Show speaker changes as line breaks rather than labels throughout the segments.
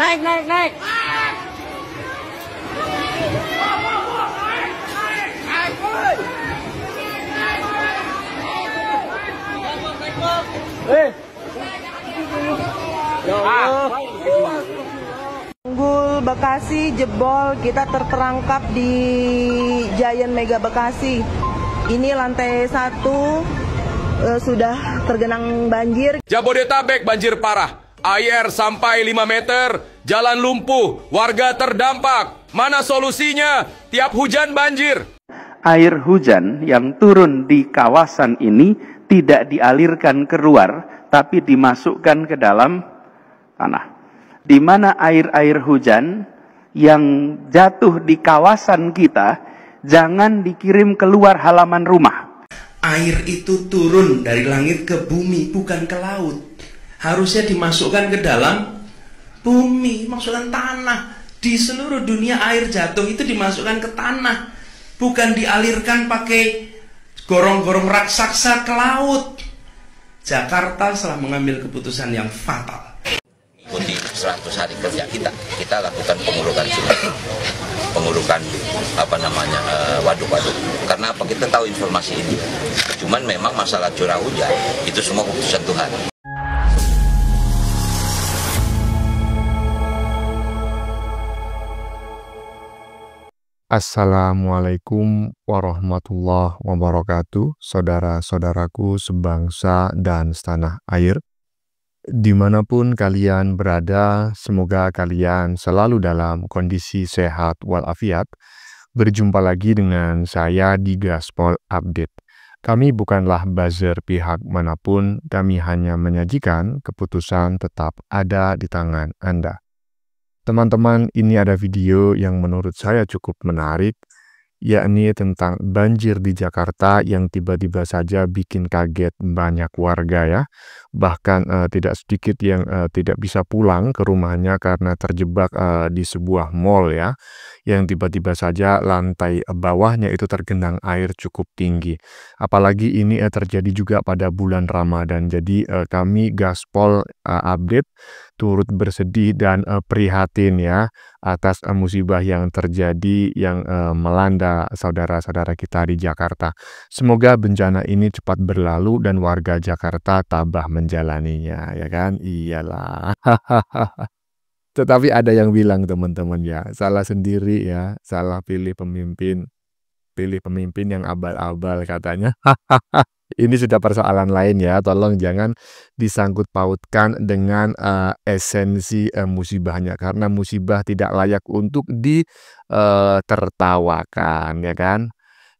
Naik, naik, naik.
Tanggul Bekasi jebol, kita terperangkap di Giant Mega Bekasi. Ini lantai 1 sudah tergenang banjir.
Jabodetabek banjir parah. Air sampai 5 meter, jalan lumpuh, warga terdampak. Mana solusinya? Tiap hujan banjir.
Air hujan yang turun di kawasan ini tidak dialirkan keluar, tapi dimasukkan ke dalam tanah. Di mana air-air hujan yang jatuh di kawasan kita, jangan dikirim keluar halaman rumah.
Air itu turun dari langit ke bumi, bukan ke laut. Harusnya dimasukkan ke dalam bumi, masukkan tanah. Di seluruh dunia air jatuh itu dimasukkan ke tanah, bukan dialirkan pakai gorong-gorong raksasa ke laut. Jakarta telah mengambil keputusan yang fatal.
Ikuti 100 hari kerja kita lakukan pengurukan sungai, pengurukan waduk-waduk. Karena apa? Kita tahu informasi ini. Cuman memang masalah curah hujan itu semua keputusan Tuhan.
Assalamualaikum warahmatullahi wabarakatuh, saudara-saudaraku sebangsa dan setanah air. Dimanapun kalian berada, semoga kalian selalu dalam kondisi sehat walafiat. Berjumpa lagi dengan saya di Gaspol Update. Kami bukanlah buzzer pihak manapun, kami hanya menyajikan keputusan tetap ada di tangan Anda. Teman-teman, ini ada video yang menurut saya cukup menarik, yakni tentang banjir di Jakarta yang tiba-tiba saja bikin kaget banyak warga ya. Bahkan tidak sedikit yang tidak bisa pulang ke rumahnya karena terjebak di sebuah mall ya, yang tiba-tiba saja lantai bawahnya itu tergenang air cukup tinggi. Apalagi ini terjadi juga pada bulan Ramadan. Jadi kami Gaspol Update turut bersedih dan prihatin ya atas musibah yang terjadi yang melanda saudara-saudara kita di Jakarta. Semoga bencana ini cepat berlalu dan warga Jakarta tabah menjalaninya, ya kan? Iyalah. Tetapi ada yang bilang teman-teman ya, salah sendiri ya, salah pilih pemimpin yang abal-abal katanya. Ini sudah persoalan lain ya, tolong jangan disangkut pautkan dengan esensi musibahnya, karena musibah tidak layak untuk ditertawakan ya kan.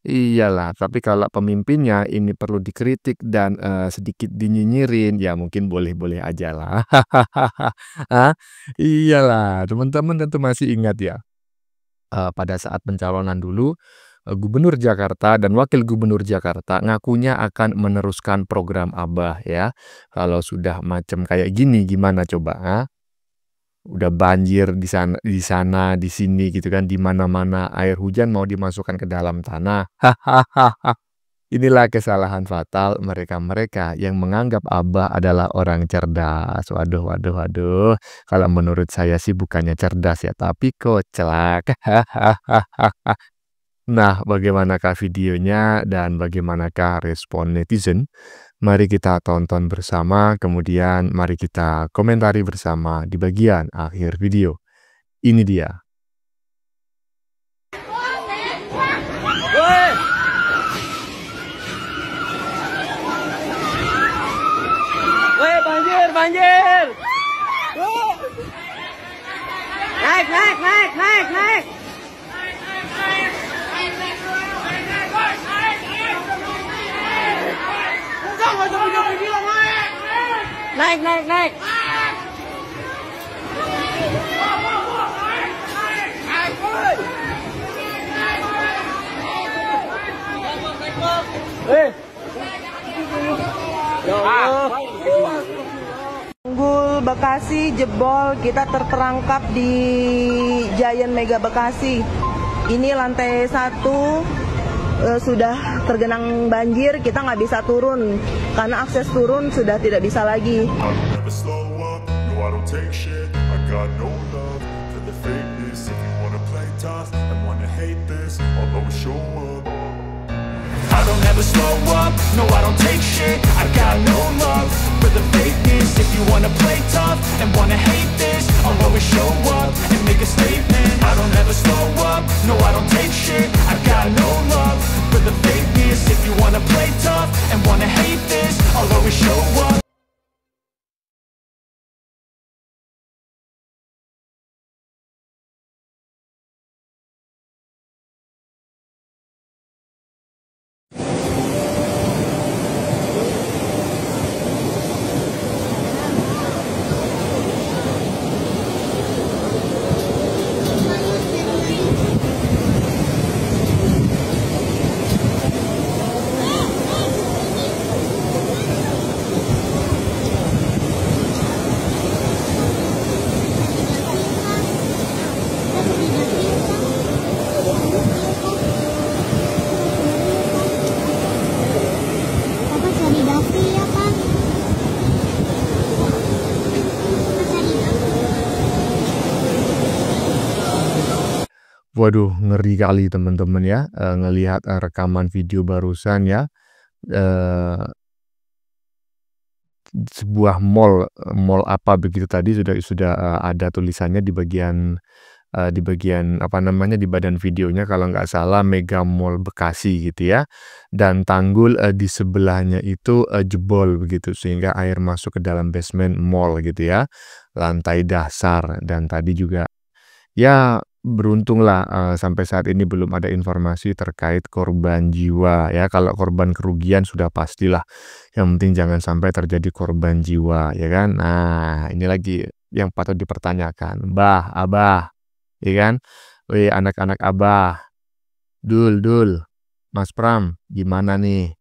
Iyalah, tapi kalau pemimpinnya ini perlu dikritik dan sedikit dinyinyirin, ya mungkin boleh-boleh aja lah. Iyalah, teman-teman tentu masih ingat ya, pada saat pencalonan dulu, Gubernur Jakarta dan Wakil Gubernur Jakarta ngakunya akan meneruskan program Abah ya. Kalau sudah macam kayak gini gimana coba? Udah banjir di sana, di sini gitu kan, di mana-mana air hujan mau dimasukkan ke dalam tanah. Inilah kesalahan fatal mereka-mereka yang menganggap Abah adalah orang cerdas. Waduh. Kalau menurut saya sih bukannya cerdas ya, tapi kocak. Nah, bagaimanakah videonya dan bagaimanakah respon netizen? Mari kita tonton bersama, kemudian mari kita komentari bersama di bagian akhir video. Ini dia.
Woi, banjir. Naik. Naik.
Tanggul Bekasi jebol, kita terperangkap di Giant Mega Bekasi. Ini lantai 1 sudah tergenang banjir, kita nggak bisa turun karena akses turun sudah tidak bisa lagi.
got no love for the fakeness. If you wanna play tough and wanna hate this, I'll always show up. I don't ever slow up, no I don't take shit. I got no love for the fakeness. If you wanna play tough and wanna hate this, I'll always show up and make a statement. I don't ever slow up, no I don't take shit. I got no love for the fakeness. If you wanna play tough and wanna hate this, I'll always show up.
Waduh, ngeri kali teman-teman ya, ngelihat rekaman video barusan ya, sebuah mall apa begitu tadi sudah ada tulisannya di bagian apa namanya, di badan videonya kalau nggak salah Mega Mall Bekasi gitu ya, dan tanggul di sebelahnya itu jebol begitu sehingga air masuk ke dalam basement mall gitu ya, lantai dasar. Dan tadi juga ya beruntunglah sampai saat ini belum ada informasi terkait korban jiwa ya. Kalau korban kerugian sudah pastilah, yang penting jangan sampai terjadi korban jiwa ya kan. Nah ini lagi yang patut dipertanyakan, Mbah, Abah ya kan, weh anak-anak Abah, Dul, Mas Pram, gimana nih?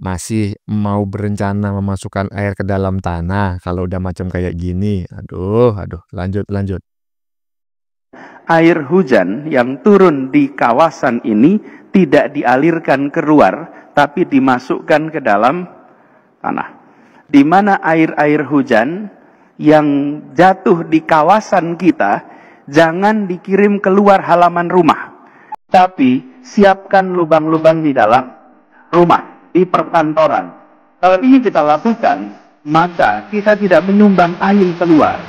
Masih mau berencana memasukkan air ke dalam tanah kalau udah macam kayak gini? Aduh, lanjut.
Air hujan yang turun di kawasan ini tidak dialirkan keluar, tapi dimasukkan ke dalam tanah. Di mana air-air hujan yang jatuh di kawasan kita, jangan dikirim keluar halaman rumah, tapi siapkan lubang-lubang di dalam rumah, di perkantoran. Kalau ini kita lakukan, maka kita tidak menyumbang air keluar.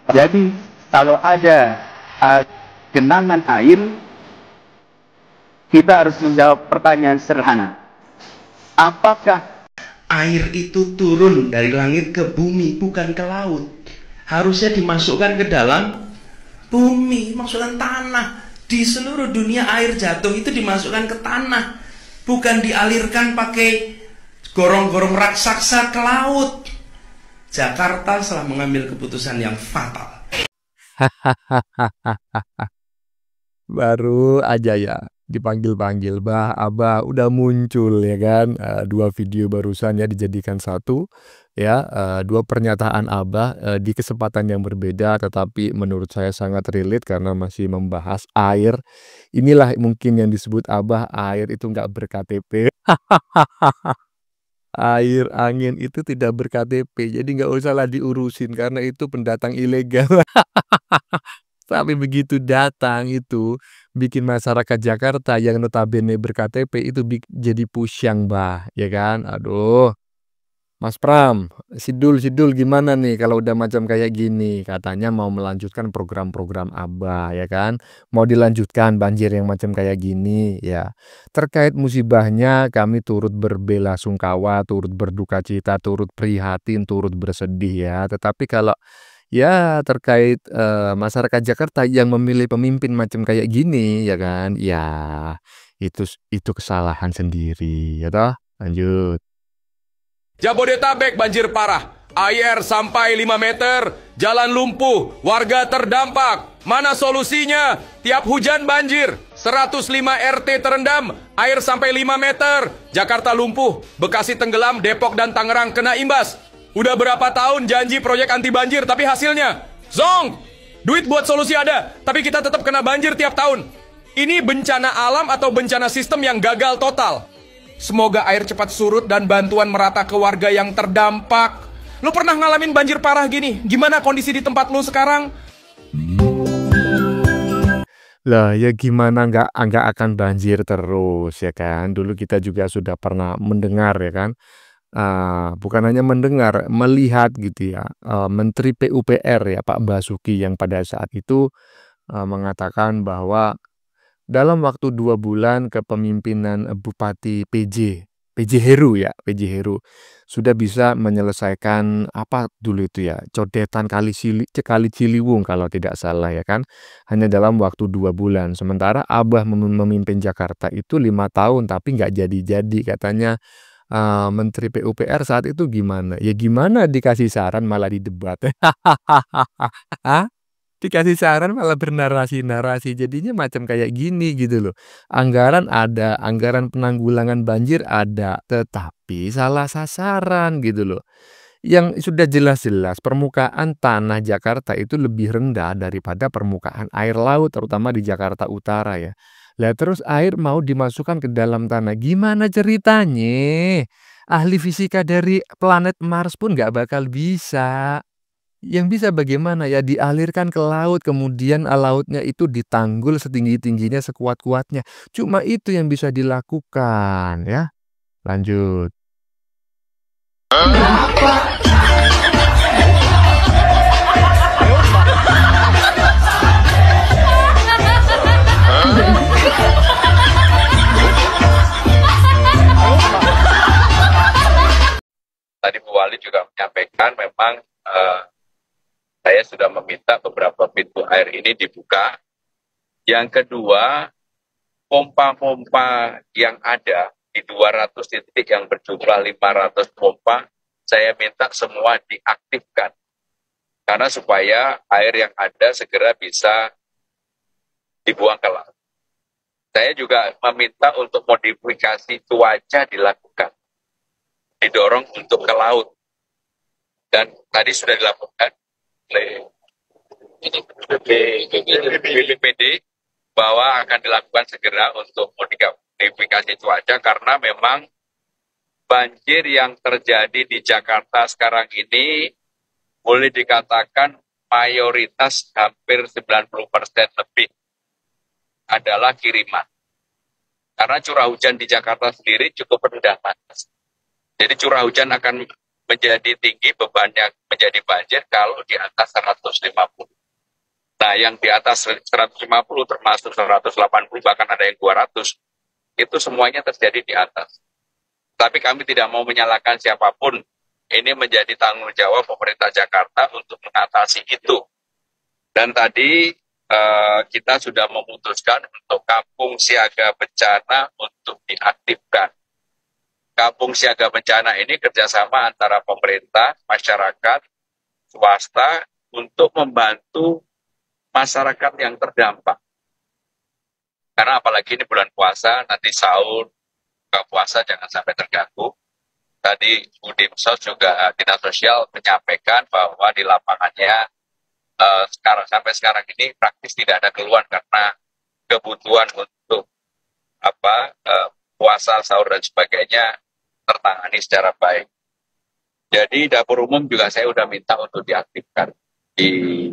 Jadi kalau ada genangan air, kita harus menjawab pertanyaan sederhana. Apakah
Air itu turun dari langit ke bumi, bukan ke laut. Harusnya dimasukkan ke dalam bumi, masukkan tanah. Di seluruh dunia air jatuh itu dimasukkan ke tanah, bukan dialirkan pakai gorong-gorong raksasa ke laut. Jakarta telah mengambil keputusan yang fatal.
Baru aja ya dipanggil-panggil, Bah, Abah udah muncul ya kan, dua video barusan ya dijadikan satu ya, dua pernyataan Abah di kesempatan yang berbeda, tetapi menurut saya sangat relate karena masih membahas air. Inilah mungkin yang disebut Abah air itu nggak ber-KTP. Air angin itu tidak ber-KTP, jadi nggak usah lah diurusin karena itu pendatang ilegal. Tapi begitu datang itu bikin masyarakat Jakarta yang notabene ber-KTP itu jadi pusyang, Bah, ya kan? Aduh, Mas Pram, Sidul gimana nih kalau udah macam kayak gini? Katanya mau melanjutkan program-program Abah, ya kan? Mau dilanjutkan banjir yang macam kayak gini, ya. Terkait musibahnya kami turut berbelasungkawa, turut berduka cita, turut prihatin, turut bersedih ya. Tetapi kalau ya terkait masyarakat Jakarta yang memilih pemimpin macam kayak gini, ya kan? Ya, itu kesalahan sendiri, ya toh? Lanjut.
Jabodetabek banjir parah. Air sampai 5 meter, jalan lumpuh, warga terdampak. Mana solusinya? Tiap hujan banjir. 105 RT terendam, air sampai 5 meter. Jakarta lumpuh, Bekasi tenggelam, Depok dan Tangerang kena imbas. Udah berapa tahun janji proyek anti banjir, tapi hasilnya zong. Duit buat solusi ada, tapi kita tetap kena banjir tiap tahun. Ini bencana alam atau bencana sistem yang gagal total? Semoga air cepat surut dan bantuan merata ke warga yang terdampak. Lu pernah ngalamin banjir parah gini? Gimana kondisi di tempat lu sekarang?
Lah ya gimana nggak akan banjir terus ya kan? Dulu kita juga sudah pernah mendengar ya kan? Bukan hanya mendengar, melihat gitu ya. Menteri PUPR ya Pak Basuki yang pada saat itu mengatakan bahwa dalam waktu 2 bulan kepemimpinan Bupati PJ Heru ya, PJ Heru sudah bisa menyelesaikan apa dulu itu ya, codetan Kali Ciliwung kalau tidak salah ya kan, hanya dalam waktu 2 bulan. Sementara Abah memimpin Jakarta itu 5 tahun tapi nggak jadi-jadi katanya. Menteri PUPR saat itu gimana? Ya gimana dikasih saran malah didebat. Dikasih saran malah bernarasi-narasi, jadinya macam kayak gini gitu loh. Anggaran ada, anggaran penanggulangan banjir ada, tetapi salah sasaran gitu loh. Yang sudah jelas-jelas permukaan tanah Jakarta itu lebih rendah daripada permukaan air laut, terutama di Jakarta Utara ya. Lah terus air mau dimasukkan ke dalam tanah, gimana ceritanya? Ahli fisika dari planet Mars pun nggak bakal bisa. Yang bisa bagaimana ya dialirkan ke laut kemudian lautnya itu ditanggul setinggi-tingginya sekuat-kuatnya. Cuma itu yang bisa dilakukan ya. Lanjut.
Tadi Bu Wali juga menyampaikan memang saya sudah meminta beberapa pintu air ini dibuka. Yang kedua, pompa-pompa yang ada di 200 titik yang berjumlah 500 pompa, saya minta semua diaktifkan. Karena supaya air yang ada segera bisa dibuang ke laut. Saya juga meminta untuk modifikasi cuaca dilakukan. Didorong untuk ke laut. Dan tadi sudah dilakukan oleh BPBD bahwa akan dilakukan segera untuk modifikasi cuaca karena memang banjir yang terjadi di Jakarta sekarang ini boleh dikatakan mayoritas hampir 90% lebih adalah kiriman. Karena curah hujan di Jakarta sendiri cukup rendah, Mas. Jadi curah hujan akan menjadi tinggi, bebannya menjadi banjir kalau di atas 150. Nah, yang di atas 150 termasuk 180 bahkan ada yang 200, itu semuanya terjadi di atas. Tapi kami tidak mau menyalahkan siapapun. Ini menjadi tanggung jawab pemerintah Jakarta untuk mengatasi itu. Dan tadi kita sudah memutuskan untuk kampung siaga bencana untuk diaktifkan. Kampung siaga bencana ini kerjasama antara pemerintah, masyarakat, swasta untuk membantu masyarakat yang terdampak. Karena apalagi ini bulan puasa, nanti sahur, buka puasa jangan sampai terganggu. Tadi Udimsos juga Dinas Sosial menyampaikan bahwa di lapangannya sampai sekarang ini praktis tidak ada keluhan karena kebutuhan untuk puasa, sahur dan sebagainya tertangani secara baik. Jadi dapur umum juga saya udah minta untuk diaktifkan di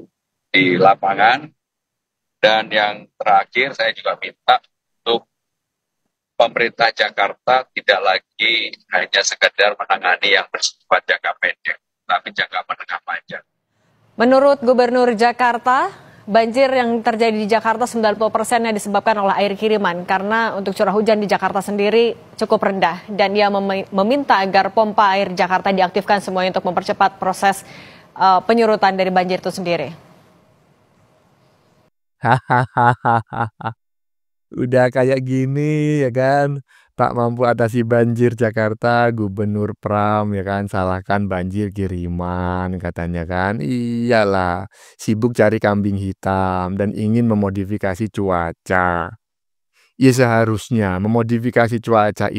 lapangan. Dan yang terakhir saya juga minta untuk pemerintah Jakarta tidak lagi hanya sekedar menangani yang bersifat jangka pendek, tapi jangka menengah panjang.
Menurut Gubernur Jakarta, banjir yang terjadi di Jakarta 90%-nya disebabkan oleh air kiriman karena untuk curah hujan di Jakarta sendiri cukup rendah dan dia meminta agar pompa air Jakarta diaktifkan semuanya untuk mempercepat proses penyurutan dari banjir itu sendiri.
Udah kayak gini ya kan, tak mampu atasi banjir Jakarta, Gubernur Pram ya kan, salahkan banjir kiriman katanya kan. Iyalah, sibuk cari kambing hitam dan ingin memodifikasi cuaca. Ya seharusnya memodifikasi cuaca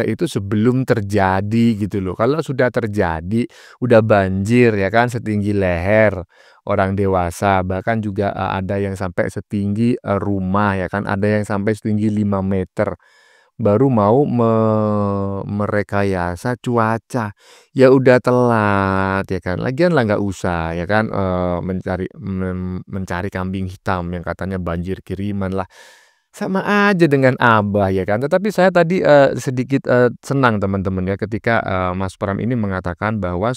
itu sebelum terjadi gitu loh. Kalau sudah terjadi, udah banjir ya kan setinggi leher orang dewasa, bahkan juga ada yang sampai setinggi rumah ya kan, ada yang sampai setinggi 5 meter. baru mau merekayasa cuaca. Ya udah telat ya kan. Lagian lah nggak usah ya kan mencari kambing hitam yang katanya banjir kiriman lah. Sama aja dengan Abah ya kan. Tetapi saya tadi sedikit senang teman-teman ya ketika Mas Pram ini mengatakan bahwa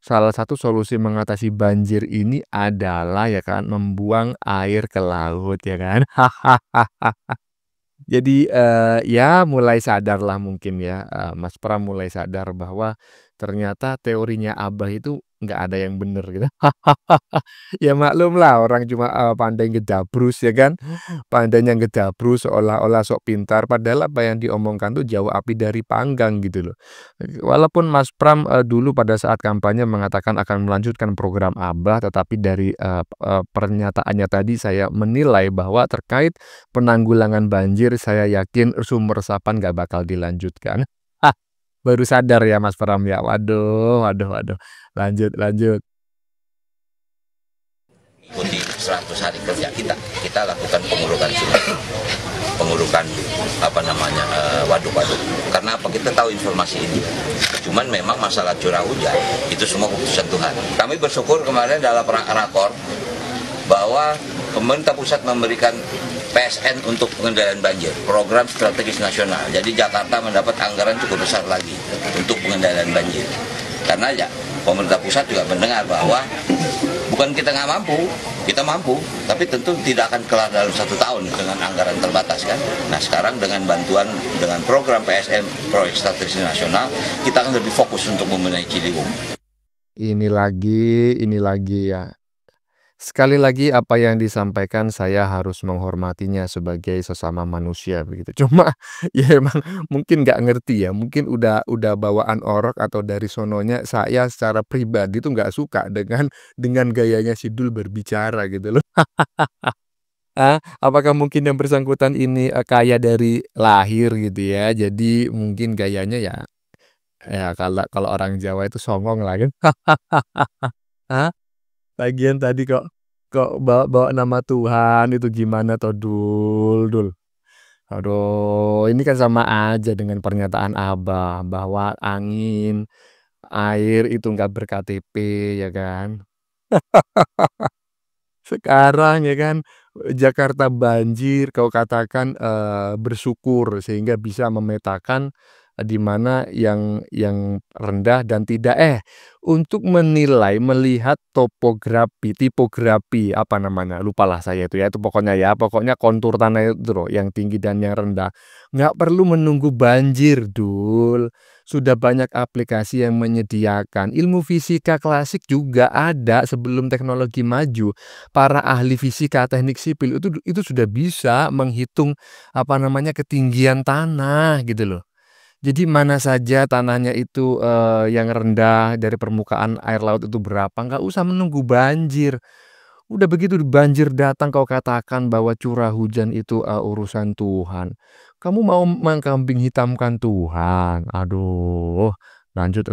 salah satu solusi mengatasi banjir ini adalah ya kan membuang air ke laut ya kan. Jadi ya mulai sadarlah mungkin ya Mas Pram mulai sadar bahwa ternyata teorinya Abah itu nggak ada yang bener gitu. Ya maklum lah orang cuma pandai ngedabrus ya kan. Pandainya ngedabrus seolah-olah sok pintar padahal apa yang diomongkan tuh jauh api dari panggang gitu loh. Walaupun Mas Pram dulu pada saat kampanye mengatakan akan melanjutkan program Abah, tetapi dari pernyataannya tadi saya menilai bahwa terkait penanggulangan banjir saya yakin sumber resapan nggak bakal dilanjutkan. Baru sadar ya Mas Pram ya. Waduh. Lanjut.
Ikuti 100 hari kerja kita lakukan pengurukan sungai, pengurukan waduk-waduk. Karena apa? Kita tahu informasi ini. Cuman memang masalah curah hujan itu semua keputusan Tuhan. Kami bersyukur kemarin dalam rakor bahwa pemerintah pusat memberikan PSN untuk pengendalian banjir, program strategis nasional. Jadi Jakarta mendapat anggaran cukup besar lagi untuk pengendalian banjir. Karena ya pemerintah pusat juga mendengar bahwa bukan kita nggak mampu, kita mampu, tapi tentu tidak akan kelar dalam 1 tahun dengan anggaran terbatas kan. Nah sekarang dengan bantuan dengan program PSN, proyek strategis nasional, kita akan lebih fokus untuk membenahi Ciliwung.
Ini lagi ya. Sekali lagi apa yang disampaikan saya harus menghormatinya sebagai sesama manusia begitu. Cuma ya emang mungkin nggak ngerti ya, mungkin udah bawaan orok atau dari sononya saya secara pribadi tuh nggak suka dengan gayanya si Dul berbicara gitu loh. Apakah mungkin yang bersangkutan ini kaya dari lahir gitu ya. Jadi mungkin gayanya ya kalau orang Jawa itu songong lah kan. Lagian tadi kok bawa nama Tuhan itu gimana toh Dul. Aduh, ini kan sama aja dengan pernyataan Abah bahwa angin, air itu nggak ber-KTP ya kan. Sekarang ya kan Jakarta banjir kau katakan bersyukur sehingga bisa memetakan di mana yang rendah dan tidak untuk menilai melihat tipografi apa namanya lupalah saya itu pokoknya kontur tanah itu loh yang tinggi dan yang rendah nggak perlu menunggu banjir Dul, sudah banyak aplikasi yang menyediakan. Ilmu fisika klasik juga ada sebelum teknologi maju. Para ahli fisika teknik sipil itu sudah bisa menghitung ketinggian tanah gitu loh. Jadi mana saja tanahnya itu yang rendah dari permukaan air laut itu berapa, nggak usah menunggu banjir. Udah begitu banjir datang kau katakan bahwa curah hujan itu urusan Tuhan. Kamu mau mengkambing hitamkan Tuhan. Aduh, lanjut.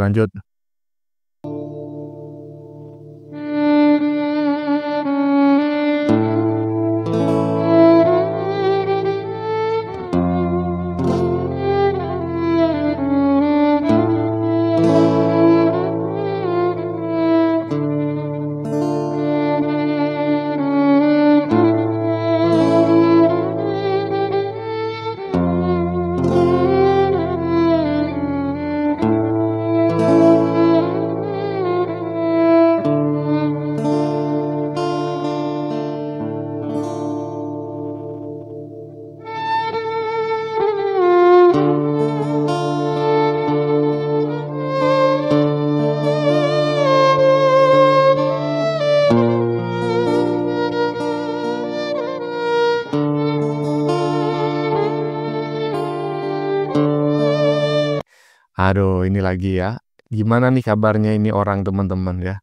Aduh, ini lagi ya. Gimana nih kabarnya ini orang teman-teman ya?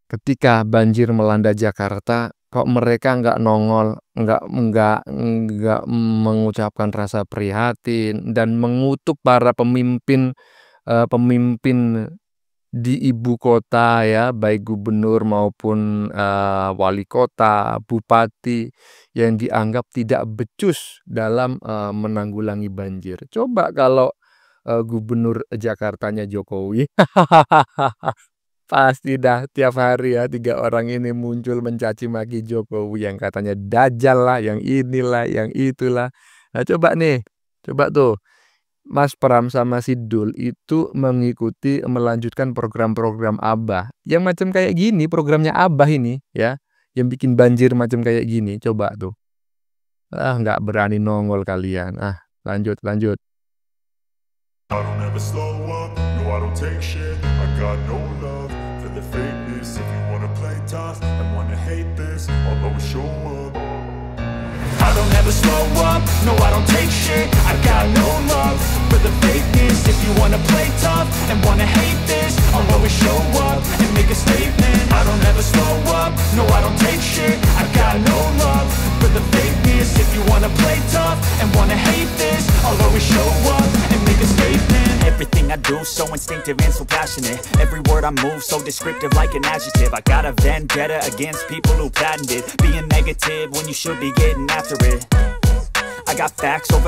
Ketika banjir melanda Jakarta, kok mereka nggak nongol, nggak mengucapkan rasa prihatin dan mengutuk para pemimpin di ibu kota ya, baik gubernur maupun wali kota, bupati yang dianggap tidak becus dalam menanggulangi banjir. Coba kalau gubernur Jakartanya Jokowi, pasti dah tiap hari ya 3 orang ini muncul mencaci maki Jokowi yang katanya dajal lah, yang inilah, yang itulah. Nah coba nih, coba tuh. Mas Pram sama si Dul itu mengikuti melanjutkan program-program Abah yang macam kayak gini, programnya Abah ini ya, yang bikin banjir macam kayak gini. Coba tuh, nggak berani nongol kalian. Lanjut.
I don't ever slow up, no I don't take shit. I got no love for the fakeness. If you wanna play tough and wanna hate this, I'll always show up. I don't ever slow up, no I don't take shit. I got no love for the fakeness. If you wanna play tough and wanna hate this, I'll always show up and make a statement. I don't ever slow up, no I don't take shit. I got no love for the fakeness. If you wanna play tough and wanna hate this, I'll always show up and make a statement.
Everything I do so instinctive and so passionate. Every word I move so descriptive like an adjective. I got a vendetta against people who patented being negative when you should be getting after it. I got facts over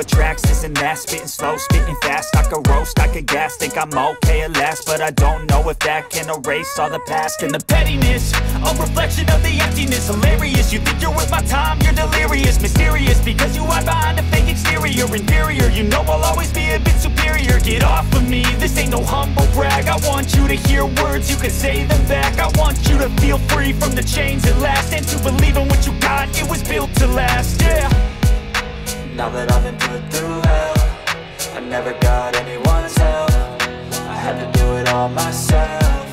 tracks, this and that. Spitting slow, spitting fast. I could roast, I could gas. Think I'm okay at last, but I don't know if that can erase all the past. And the pettiness, a reflection of the emptiness. Hilarious, you think you're worth my time, you're delirious. Mysterious, because you hide behind a fake exterior. Inferior, you know I'll always be a bit superior. Get off of me, this ain't no humble brag. I want you to hear words, you can say them back. I want you to feel free from the chains at last, and to believe in what you got, it was built to last, yeah.
Now that I've been put through hell, I never got anyone's help. I had to do it all myself.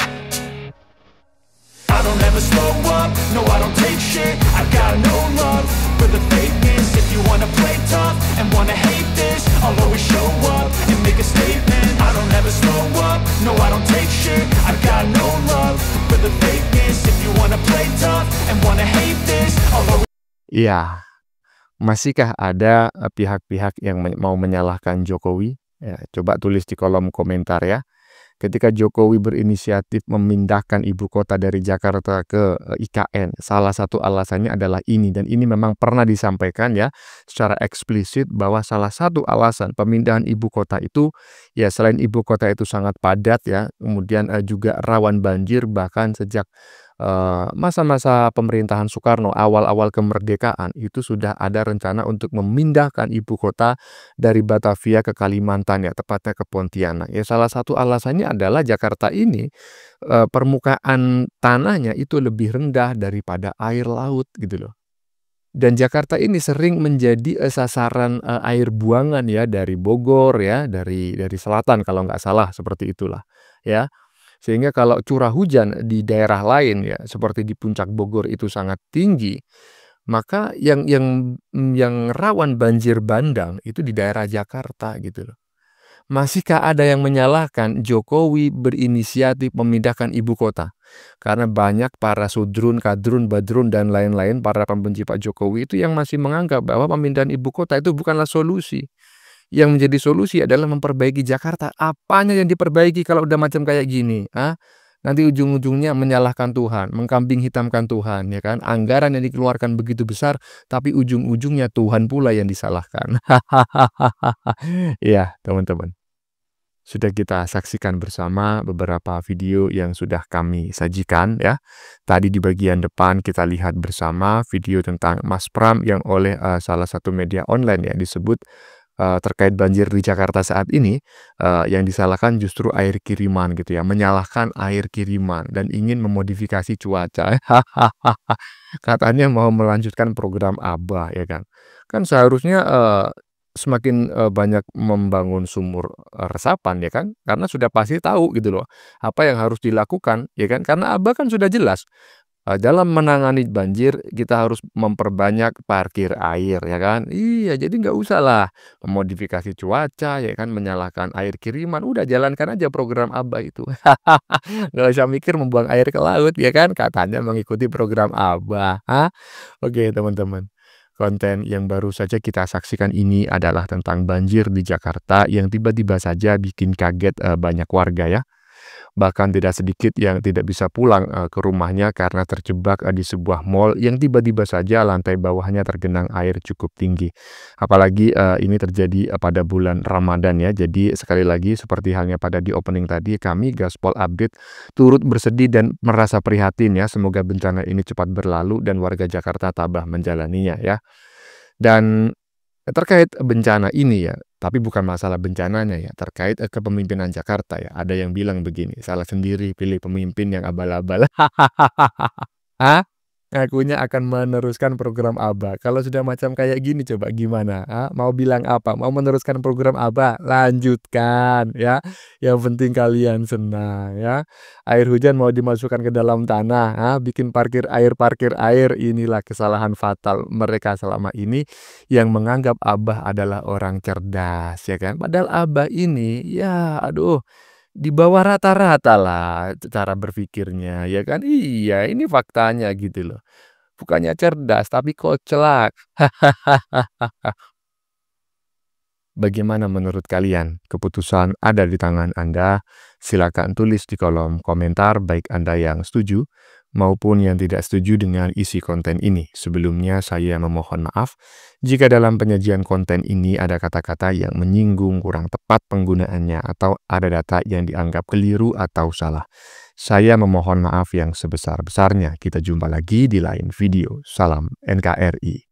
I don't ever slow up, no I don't take shit. I got no love for the fakeness. If you wanna play tough and wanna hate this, I'll always show up and make a statement. I don't ever slow up, no I don't take shit. I got no love for the fakeness. If you wanna play tough and wanna hate this, I'll always...
Iya. Masihkah ada pihak-pihak yang mau menyalahkan Jokowi? Ya, coba tulis di kolom komentar ya. Ketika Jokowi berinisiatif memindahkan ibu kota dari Jakarta ke IKN, salah satu alasannya adalah ini, dan ini memang pernah disampaikan ya secara eksplisit bahwa salah satu alasan pemindahan ibu kota itu ya selain ibu kota itu sangat padat ya, kemudian juga rawan banjir bahkan sejak masa-masa pemerintahan Soekarno, awal-awal kemerdekaan, itu sudah ada rencana untuk memindahkan ibu kota dari Batavia ke Kalimantan ya, tepatnya ke Pontianak. Ya salah satu alasannya adalah Jakarta ini permukaan tanahnya itu lebih rendah daripada air laut gitu loh. Dan Jakarta ini sering menjadi sasaran air buangan ya dari Bogor ya, dari selatan kalau nggak salah, seperti itulah ya. Sehingga kalau curah hujan di daerah lain ya seperti di puncak Bogor itu sangat tinggi, maka yang rawan banjir bandang itu di daerah Jakarta gitu loh. Masihkah ada yang menyalahkan Jokowi berinisiatif memindahkan ibu kota? Karena banyak para sudrun, kadrun, badrun, dan lain-lain para pembenci Pak Jokowi itu yang masih menganggap bahwa pemindahan ibu kota itu bukanlah solusi. Yang menjadi solusi adalah memperbaiki Jakarta. Apanya yang diperbaiki kalau udah macam kayak gini? Nanti ujung-ujungnya menyalahkan Tuhan, mengkambing hitamkan Tuhan, ya kan? Anggaran yang dikeluarkan begitu besar, tapi ujung-ujungnya Tuhan pula yang disalahkan. Ya, teman-teman. Sudah kita saksikan bersama beberapa video yang sudah kami sajikan ya. Tadi di bagian depan kita lihat bersama video tentang Mas Pram yang oleh salah satu media online ya disebut terkait banjir di Jakarta saat ini, yang disalahkan justru air kiriman gitu ya, menyalahkan air kiriman dan ingin memodifikasi cuaca. Katanya mau melanjutkan program Abah ya kan. Kan seharusnya semakin banyak membangun sumur resapan ya kan, karena sudah pasti tahu gitu loh apa yang harus dilakukan ya kan, karena Abah kan sudah jelas. Dalam menangani banjir kita harus memperbanyak parkir air ya kan. Iya, jadi nggak usah lah memodifikasi cuaca ya kan, menyalahkan air kiriman. Udah jalankan aja program Abah itu. Nggak usah mikir membuang air ke laut ya kan, katanya mengikuti program Abah. Oke teman-teman, konten yang baru saja kita saksikan ini adalah tentang banjir di Jakarta yang tiba-tiba saja bikin kaget banyak warga ya. Bahkan tidak sedikit yang tidak bisa pulang ke rumahnya karena terjebak di sebuah mall yang tiba-tiba saja lantai bawahnya tergenang air cukup tinggi. Apalagi ini terjadi pada bulan Ramadan ya. Jadi sekali lagi seperti halnya pada di opening tadi, kami Gaspol Update turut bersedih dan merasa prihatin ya. Semoga bencana ini cepat berlalu dan warga Jakarta tabah menjalaninya ya. Dan terkait bencana ini ya, tapi bukan masalah bencananya ya, terkait kepemimpinan Jakarta ya. Ada yang bilang begini, salah sendiri pilih pemimpin yang abal-abal. Hah? Ngakunya akan meneruskan program ABA. Kalau sudah macam kayak gini coba gimana? Mau bilang apa? Mau meneruskan program ABA? Lanjutkan ya. Yang penting kalian senang ya. Air hujan mau dimasukkan ke dalam tanah, bikin parkir air. Inilah kesalahan fatal mereka selama ini yang menganggap Abah adalah orang cerdas ya kan. Padahal Abah ini ya aduh di bawah rata-rata lah cara berpikirnya ya kan. Iya ini faktanya gitu loh. Bukannya cerdas tapi koclak. Bagaimana menurut kalian? Keputusan ada di tangan Anda. Silakan tulis di kolom komentar baik Anda yang setuju maupun yang tidak setuju dengan isi konten ini. Sebelumnya saya memohon maaf jika dalam penyajian konten ini ada kata-kata yang menyinggung, kurang tepat penggunaannya, atau ada data yang dianggap keliru atau salah. Saya memohon maaf yang sebesar-besarnya. Kita jumpa lagi di lain video. Salam NKRI.